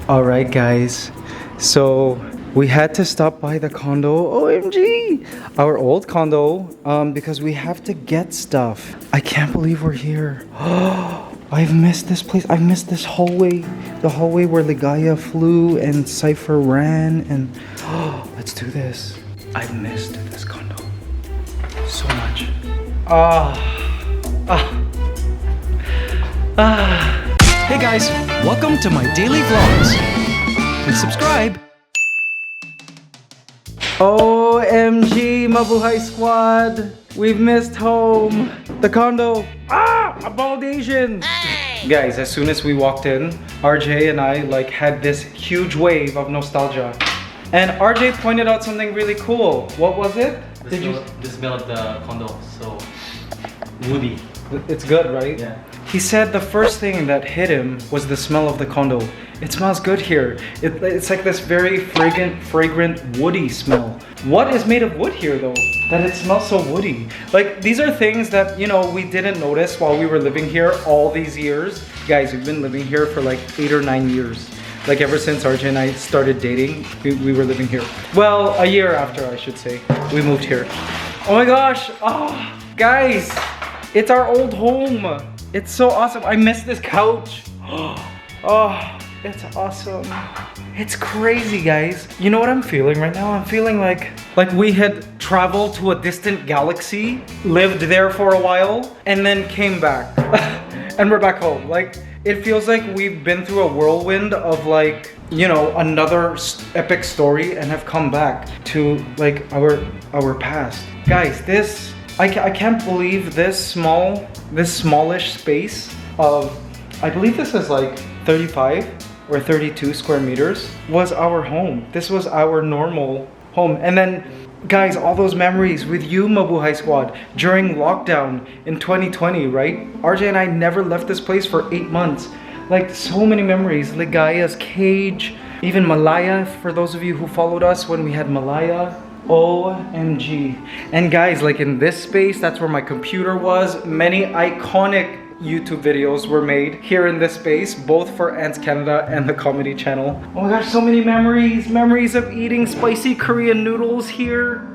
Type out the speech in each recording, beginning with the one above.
Alright guys, so we had to stop by the condo, OMG, our old condo, because we have to get stuff. I can't believe we're here. I've missed this place. I've missed this hallway, the hallway where Ligaya flew and Cypher ran, and let's do this. I've missed this condo so much. Hey guys, welcome to my daily vlogs. Please subscribe. OMG, Mabuhay Squad. We've missed home. The condo. A bald Asian. Hey. Guys, as soon as we walked in, RJ and I had this huge wave of nostalgia. And RJ pointed out something really cool. What was it? The smell of the condo, so woody. It's good, right? Yeah. He said the first thing that hit him was the smell of the condo. It smells good here. It's like this very fragrant, woody smell. What is made of wood here though? That it smells so woody. Like, these are things that, you know, we didn't notice while we were living here all these years. Guys, we've been living here for like 8 or 9 years. Like, ever since RJ and I started dating, we were living here. Well, a year after, I should say, we moved here. Oh my gosh, guys, it's our old home. It's so awesome. I miss this couch. Oh, it's awesome. It's crazy, guys. You know what I'm feeling right now? I'm feeling like we had traveled to a distant galaxy, lived there for a while, and then came back. And we're back home. Like, it feels like we've been through a whirlwind of you know, another epic story and have come back to our past. Guys, this, I can't believe this smallish space of, I believe this is like 35 or 32 square meters, was our home. This was our normal home. And then, guys, all those memories with you, Mabuhay Squad, during lockdown in 2020, right? RJ and I never left this place for 8 months. Like, so many memories. Ligaya's cage, even Malaya, for those of you who followed us when we had Malaya. OMG. And guys, like, in this space, that's where my computer was. Many iconic YouTube videos were made here in this space, both for ANTSCANADA and the comedy channel. Oh my gosh, so many memories. Memories of eating spicy Korean noodles here.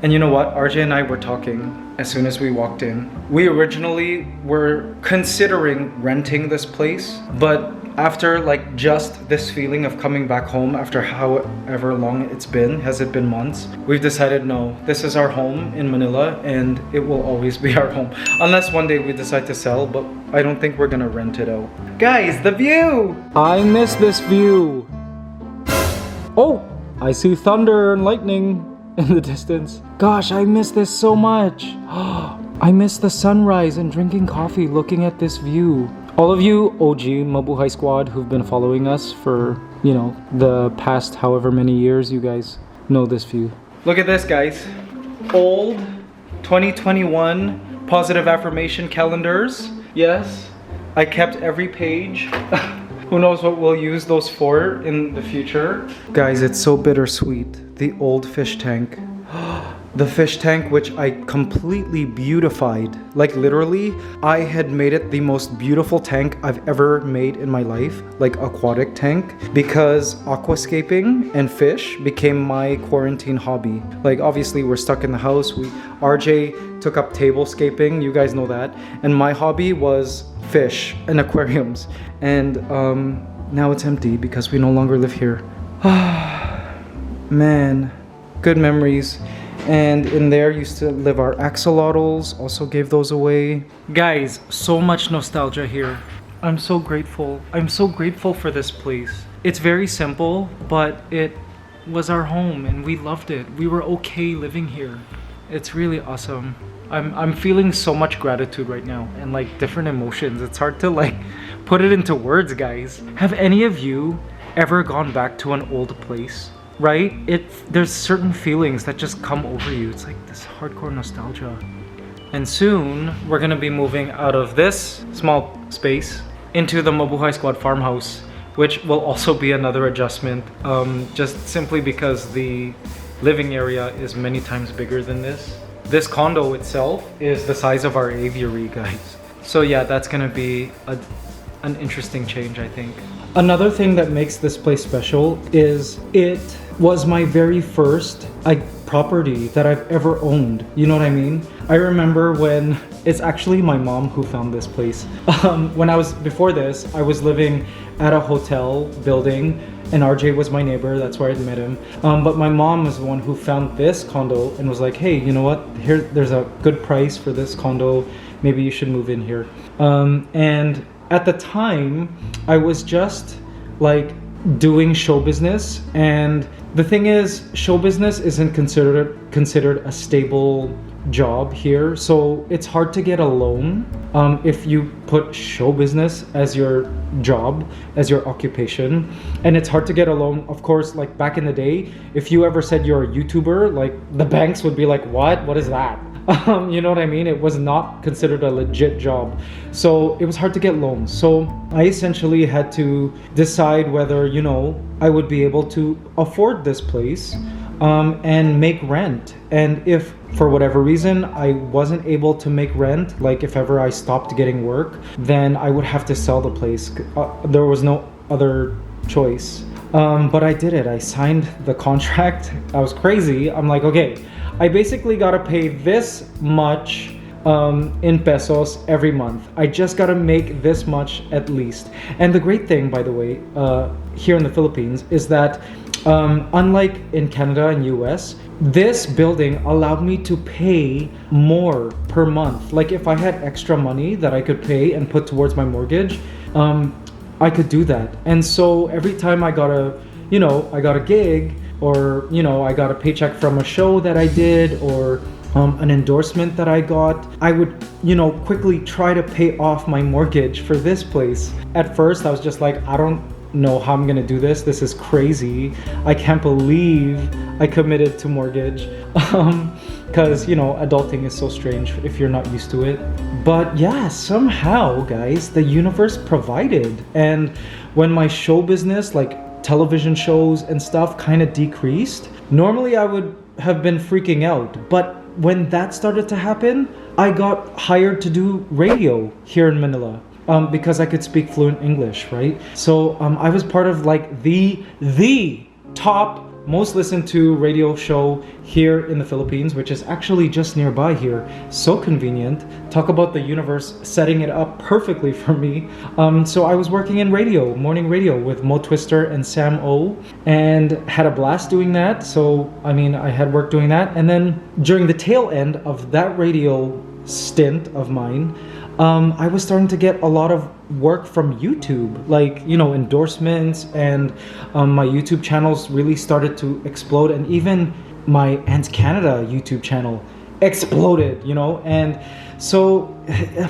And you know what? RJ and I were talking as soon as we walked in. We originally were considering renting this place, but after just this feeling of coming back home after however long it's been, has it been months? We've decided no, this is our home in Manila and it will always be our home. Unless one day we decide to sell, but I don't think we're gonna rent it out. Guys, the view! I miss this view. Oh, I see thunder and lightning in the distance. Gosh, I miss this so much. I miss the sunrise and drinking coffee looking at this view. All of you OG Mabuhay Squad who've been following us for, you know, the past however many years, you guys know this view. Look at this, guys. Old 2021 positive affirmation calendars. Yes, I kept every page. Who knows what we'll use those for in the future. Guys, it's so bittersweet. The old fish tank. The fish tank, which I completely beautified. Like, literally, I had made it the most beautiful tank I've ever made in my life. Like, aquatic tank. Because aquascaping and fish became my quarantine hobby. Like, obviously, we're stuck in the house. RJ took up tablescaping, you guys know that. And my hobby was fish and aquariums. And now it's empty because we no longer live here. Man, good memories. And in there used to live our axolotls, also gave those away. Guys, so much nostalgia here. I'm so grateful. I'm so grateful for this place. It's very simple, but it was our home and we loved it. We were okay living here. It's really awesome. I'm feeling so much gratitude right now and different emotions. It's hard to put it into words, guys. Have any of you ever gone back to an old place? Right? There's certain feelings that just come over you. It's like this hardcore nostalgia. And soon we're gonna be moving out of this small space into the Mabuhay Squad farmhouse, which will also be another adjustment, just simply because the living area is many times bigger than this. This condo itself is the size of our aviary, guys. So yeah, that's gonna be an interesting change, I think. Another thing that makes this place special is it was my very first property that I've ever owned. You know what I mean? I remember when it's actually my mom who found this place. Before this, I was living at a hotel building, and RJ was my neighbor. That's where I'd met him. But my mom was the one who found this condo and was like, hey, you know what? There's a good price for this condo. Maybe you should move in here. And at the time, I was just like doing show business, and the thing is, show business isn't considered a stable job here, so it's hard to get a loan if you put show business as your job, as your occupation. And it's hard to get a loan, of course. Like back in the day, if you ever said you're a YouTuber, like the banks would be like, what is that? You know what I mean? It was not considered a legit job, so it was hard to get loans. So I essentially had to decide whether, you know, I would be able to afford this place and make rent. And if for whatever reason I wasn't able to make rent, like if ever I stopped getting work, then I would have to sell the place. There was no other choice. But I did it. I signed the contract. I was crazy. I'm like, okay, I basically gotta pay this much in pesos every month. I just gotta make this much at least. And the great thing, by the way, here in the Philippines is that unlike in Canada and US, this building allowed me to pay more per month. Like if I had extra money that I could pay and put towards my mortgage, I could do that. And so every time I got a gig, or, you know, I got a paycheck from a show that I did, or an endorsement that I got, I would, you know, quickly try to pay off my mortgage for this place. At first, I was just like, I don't know how I'm gonna do this. This is crazy. I can't believe I committed to mortgage. Because, you know, adulting is so strange if you're not used to it. But yeah, somehow, guys, the universe provided. And when my show business, like television shows and stuff, kind of decreased, normally I would have been freaking out. But when that started to happen, I got hired to do radio here in Manila. Because I could speak fluent English, right? So I was part of like the top most listened to radio show here in the Philippines, which is actually just nearby here. So convenient. Talk about the universe setting it up perfectly for me. So I was working in radio, morning radio with Mo Twister and Sam O, and had a blast doing that. So I mean, I had work doing that. And then during the tail end of that radio stint of mine, I was starting to get a lot of work from YouTube, like, you know, endorsements, and my YouTube channels really started to explode, and even my ANTSCANADA YouTube channel exploded, you know. And so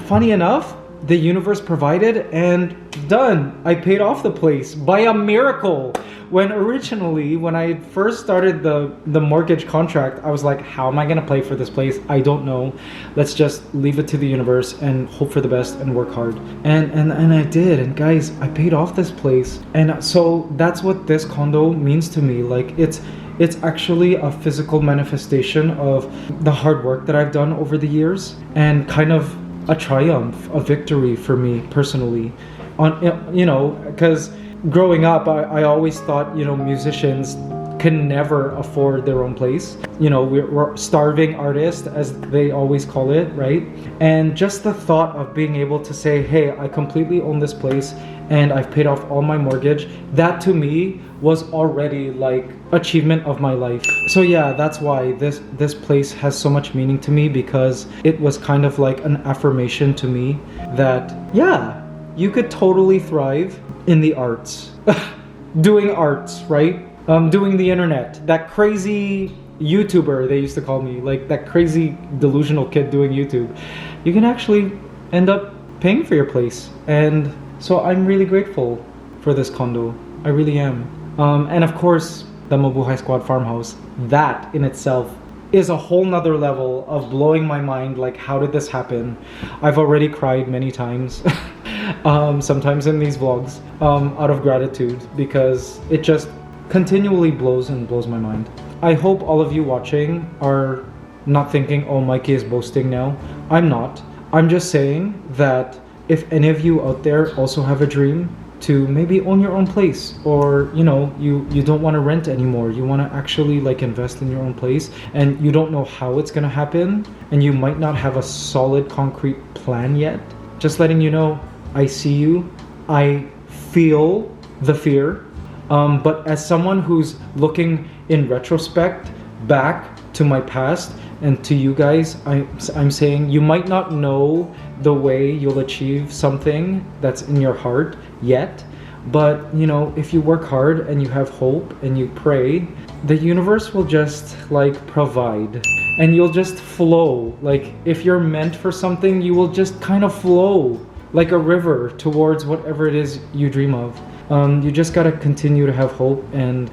funny enough, the universe provided, and done. I paid off the place by a miracle. When I first started the mortgage contract, I was like, how am I gonna pay for this place? I don't know. Let's just leave it to the universe and hope for the best and work hard. And I did. And guys, I paid off this place. And so that's what this condo means to me. Like it's actually a physical manifestation of the hard work that I've done over the years, and kind of a triumph, a victory for me personally. You know, because growing up, I always thought, you know, musicians can never afford their own place. You know, we're starving artists, as they always call it, right? And just the thought of being able to say, hey, I completely own this place and I've paid off all my mortgage, that to me was already like achievement of my life. So yeah, that's why this place has so much meaning to me, because it was kind of like an affirmation to me that, yeah, you could totally thrive in the arts. Doing arts, right? Doing the internet. That crazy YouTuber, they used to call me, like that crazy delusional kid doing YouTube. You can actually end up paying for your place. And so I'm really grateful for this condo. I really am. And of course, the Mabuhay Squad farmhouse. That in itself is a whole nother level of blowing my mind. Like, how did this happen? I've already cried many times. Sometimes in these vlogs, out of gratitude, because it just continually blows my mind. I hope all of you watching are not thinking, oh, Mikey is boasting now. I'm not. I'm just saying that if any of you out there also have a dream to maybe own your own place, or you know, you don't want to rent anymore, you want to actually like invest in your own place, and you don't know how it's gonna happen, and you might not have a solid concrete plan yet, just letting you know, I see you, I feel the fear, but as someone who's looking in retrospect back to my past and to you guys, I'm saying you might not know the way you'll achieve something that's in your heart yet, but you know, if you work hard and you have hope and you pray, the universe will just like provide, and you'll just flow. Like if you're meant for something, you will just kind of flow like a river towards whatever it is you dream of. You just gotta continue to have hope and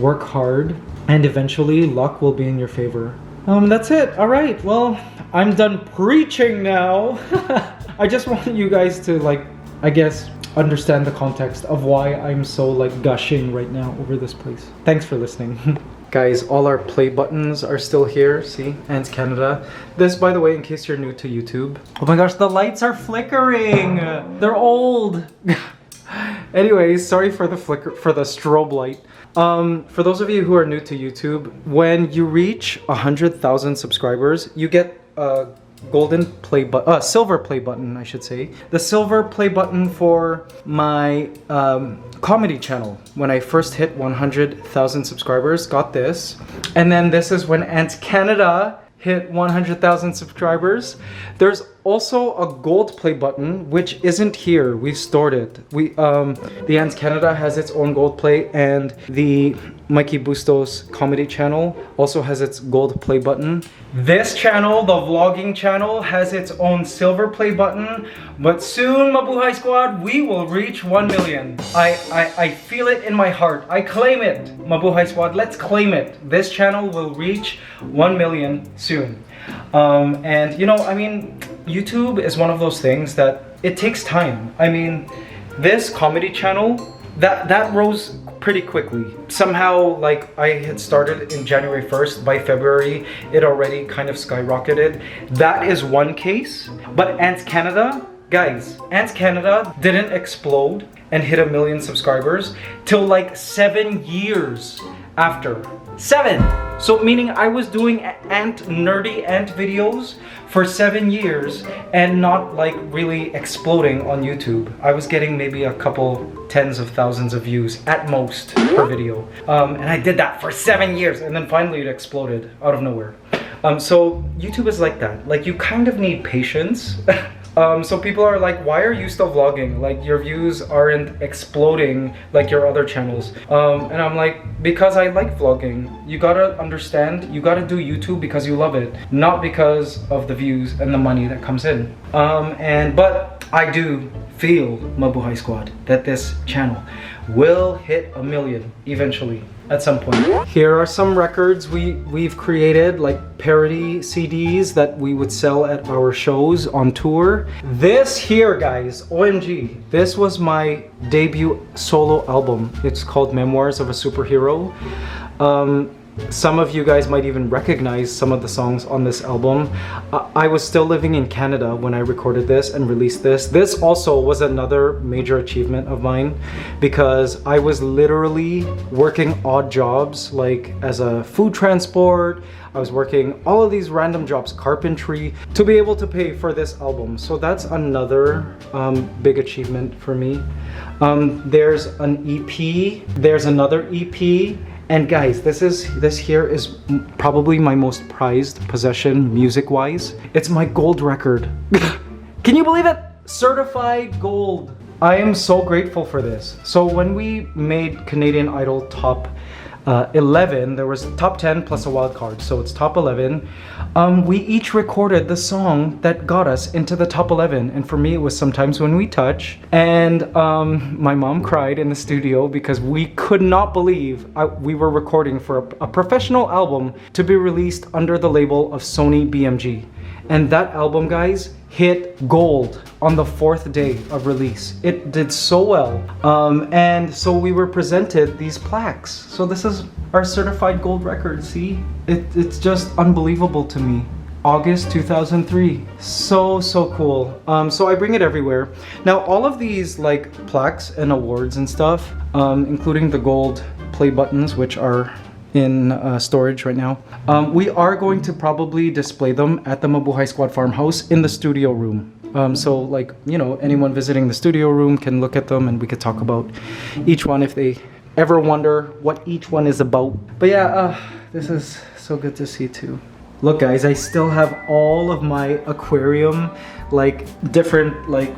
work hard, and eventually luck will be in your favor. That's it. All right, well, I'm done preaching now. I just want you guys to like, I guess, understand the context of why I'm so like gushing right now over this place. Thanks for listening. Guys, all our play buttons are still here. See, ANTSCANADA. This, by the way, in case you're new to YouTube. Oh my gosh, the lights are flickering. They're old. Anyways, sorry for the strobe light. For those of you who are new to YouTube, when you reach 100,000 subscribers, you get a golden play button, silver play button, I should say. The silver play button for my comedy channel. When I first hit 100,000 subscribers, got this. And then this is when ANTSCANADA hit 100,000 subscribers. There's also a gold play button, which isn't here. We've stored it. The ANTSCANADA has its own gold play, and the Mikey Bustos comedy channel also has its gold play button. This channel, the vlogging channel, has its own silver play button, but soon, Mabuhay Squad, we will reach 1 million. I feel it in my heart. I claim it, Mabuhay Squad. Let's claim it. This channel will reach 1 million soon. And you know, I mean, YouTube is one of those things that it takes time. I mean, this comedy channel, that rose pretty quickly. Somehow, like, I had started in January 1st. By February, it already kind of skyrocketed. That is one case. But ANTSCANADA, guys, ANTSCANADA didn't explode and hit 1 million subscribers till like 7 years after. 7! So meaning I was doing nerdy ant videos for 7 years and not like really exploding on YouTube. I was getting maybe a couple tens of thousands of views at most per video. And I did that for 7 years, and then finally it exploded out of nowhere. So YouTube is like that. Like, you kind of need patience. So people are like, why are you still vlogging? Like, your views aren't exploding like your other channels. And I'm like, because I like vlogging. You gotta understand, you gotta do YouTube because you love it, not because of the views and the money that comes in. But I do feel, Mabuhay Squad, that this channel will hit 1 million eventually. At some point. Here are some records we've created, like parody CDs that we would sell at our shows on tour. This here, guys, OMG, this was my debut solo album. It's called Memoirs of a Superhero. Some of you guys might even recognize some of the songs on this album. I was still living in Canada when I recorded this and released this. This also was another major achievement of mine, because I was literally working odd jobs, like as a food transport. I was working all of these random jobs, carpentry, to be able to pay for this album. So that's another big achievement for me. There's an EP, there's another EP. And guys, this here is probably my most prized possession music-wise. It's my gold record. Can you believe it? Certified gold. I am so grateful for this. So when we made Canadian Idol Top 11, there was top 10 plus a wild card, so it's top 11. We each recorded the song that got us into the top 11, and for me it was Sometimes When We Touch. And my mom cried in the studio because we could not believe we were recording for a professional album to be released under the label of Sony BMG. And that album, guys, hit gold on the 4th day of release. It did so well. And so we were presented these plaques. So this is our certified gold record, see? It's just unbelievable to me. August 2003. So cool. So I bring it everywhere. Now all of these like plaques and awards and stuff, including the gold play buttons, which are in storage right now. We are going to probably display them at the Mabuhay Squad farmhouse in the studio room. So like, you know, anyone visiting the studio room can look at them and we could talk about each one if they ever wonder what each one is about. But yeah, this is so good to see too. Look guys, I still have all of my aquarium, like different, like,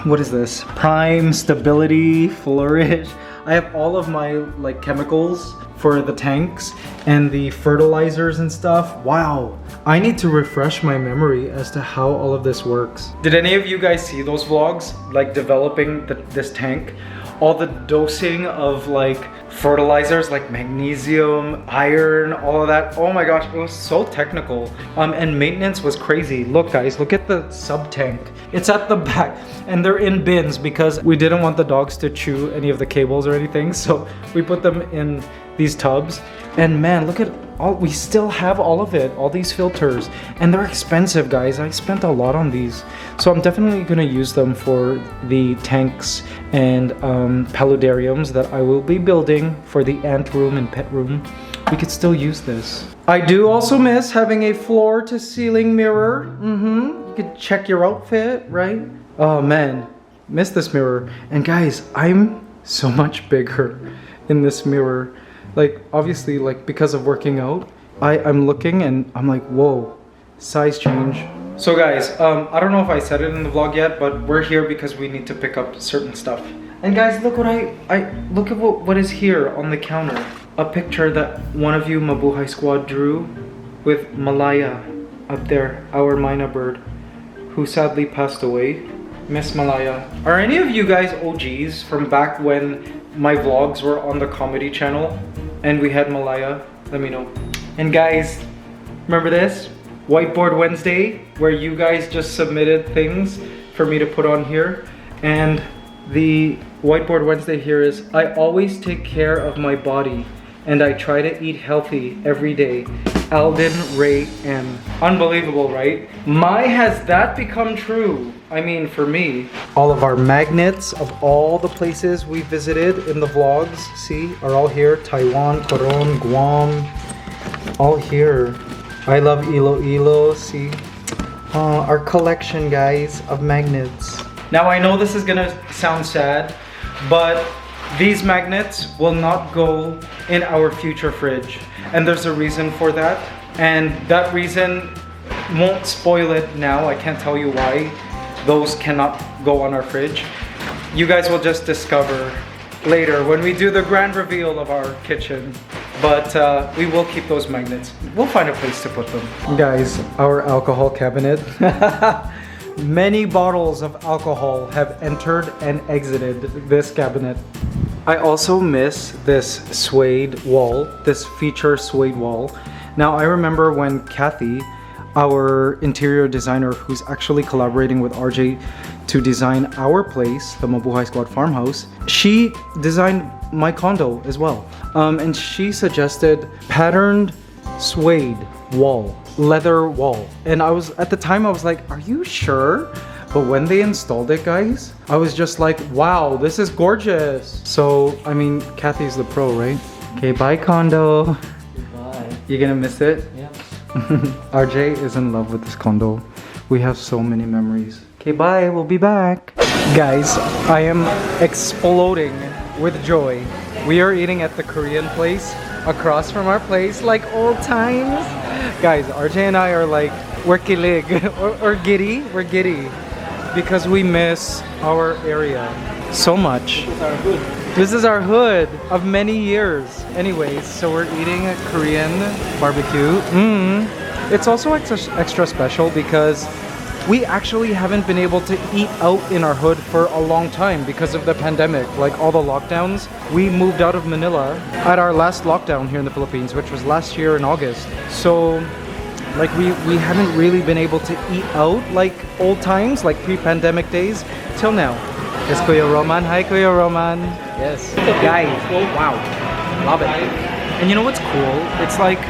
what is this? Prime, stability, flourish. I have all of my like chemicals for the tanks and the fertilizers and stuff. Wow, I need to refresh my memory as to how all of this works. Did any of you guys see those vlogs, like developing this tank? All the dosing of like fertilizers like magnesium, iron, all of that. Oh my gosh, it was so technical. And maintenance was crazy. Look guys, look at the sub tank. It's at the back and they're in bins because we didn't want the dogs to chew any of the cables or anything. So we put them in these tubs. And man, look at all, we still have all of it, all these filters. And they're expensive guys. I spent a lot on these. So I'm definitely gonna use them for the tanks and paludariums that I will be building for the ant room and pet room. We could still use this. I do also miss having a floor to ceiling mirror. You could check your outfit, right? Oh man, miss this mirror. And guys, I'm so much bigger in this mirror. Like obviously, like because of working out, I'm looking and I'm like, whoa, size change. So guys, I don't know if I said it in the vlog yet, but we're here because we need to pick up certain stuff. And guys, look what look at what is here on the counter. A picture that one of you Mabuhay Squad drew with Malaya up there, our Mina bird, who sadly passed away. Miss Malaya. Are any of you guys OGs from back when my vlogs were on the comedy channel and we had Malaya? Let me know. And guys, remember this? Whiteboard Wednesday, where you guys just submitted things for me to put on here. And the Whiteboard Wednesday here is, I always take care of my body and I try to eat healthy every day. Alden Ray M. Unbelievable, right? Has that become true? I mean, for me. All of our magnets of all the places we visited in the vlogs, see, are all here. Taiwan, Coron, Guam, all here. I love Iloilo, see. Our collection, guys, of magnets. Now, I know this is gonna sound sad, but these magnets will not go in our future fridge. And there's a reason for that. And that reason won't spoil it now. I can't tell you why those cannot go on our fridge. You guys will just discover later when we do the grand reveal of our kitchen. But we will keep those magnets. We'll find a place to put them. Guys, our alcohol cabinet. Many bottles of alcohol have entered and exited this cabinet. I also miss this suede wall, this feature suede wall. Now I remember when Kathy, our interior designer who's actually collaborating with RJ to design our place, the Mabuhay Squad farmhouse, she designed my condo as well. And she suggested patterned suede wall, leather wall. And at the time I was like, are you sure? But when they installed it, guys, I was just like, wow, this is gorgeous. So, I mean, Kathy's the pro, right? Okay, bye condo. Goodbye. You gonna miss it? Yeah. RJ is in love with this condo. We have so many memories. Okay, bye, we'll be back. Guys, I am exploding with joy. We are eating at the Korean place across from our place, like old times. Guys, RJ and I are like, we're kilig, or giddy, we're giddy. Because we miss our area so much. This is our hood. This is our hood of many years. Anyways, so we're eating a Korean barbecue. It's also extra special because we actually haven't been able to eat out in our hood for a long time because of the pandemic, like all the lockdowns. We moved out of Manila at our last lockdown here in the Philippines, which was last year in August. So like we haven't really been able to eat out like old times, like pre-pandemic days, till now. Yes, Kuya Roman. Hi, Kuya Roman. Yes. Guys, wow. Love it. And you know what's cool? It's like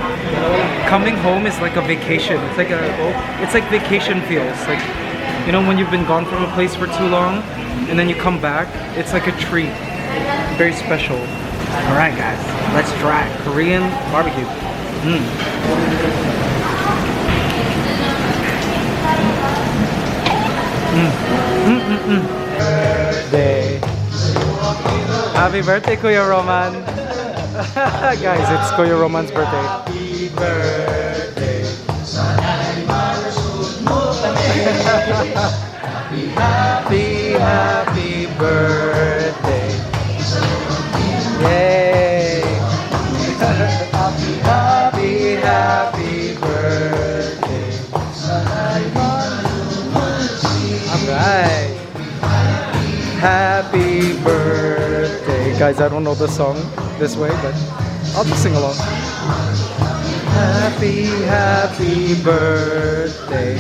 coming home is like a vacation. It's like vacation feels. Like, you know, when you've been gone from a place for too long and then you come back, it's like a treat. Very special. All right, guys, let's try Korean barbecue. Birthday. Happy birthday, Kuya Roman. Guys, it's Kuya Roman's birthday. Happy birthday. Happy birthday. Yay. Happy birthday. Alright. Happy birthday. Guys, I don't know the song this way, but I'll just sing along. Happy birthday.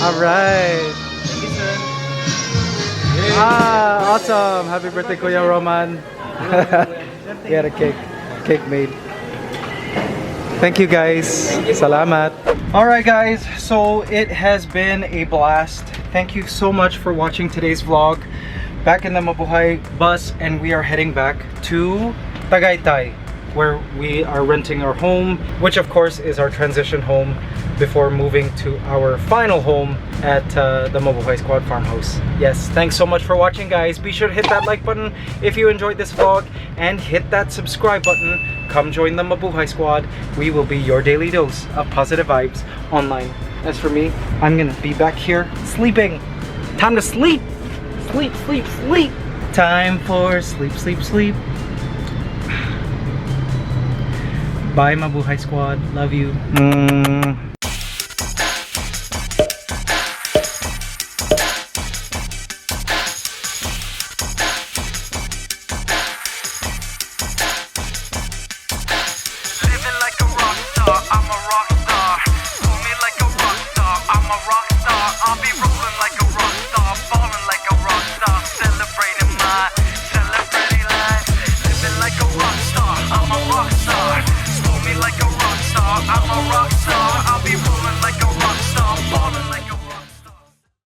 Alright. Ah, awesome. Happy birthday, Kuya Roman. We had a cake made. Thank you, guys. Salamat. Alright, guys, so it has been a blast. Thank you so much for watching today's vlog. Back in the Mabuhay bus, and we are heading back to Tagaytay, where we are renting our home, which of course is our transition home before moving to our final home at the Mabuhay Squad farmhouse. Yes, thanks so much for watching, guys. Be sure to hit that like button if you enjoyed this vlog and hit that subscribe button. Come join the Mabuhay Squad. We will be your daily dose of positive vibes online. As for me, I'm gonna be back here sleeping. Time to sleep. Sleep, sleep, sleep. Time for sleep, sleep, sleep. Bye, Mabuhay Squad. Love you.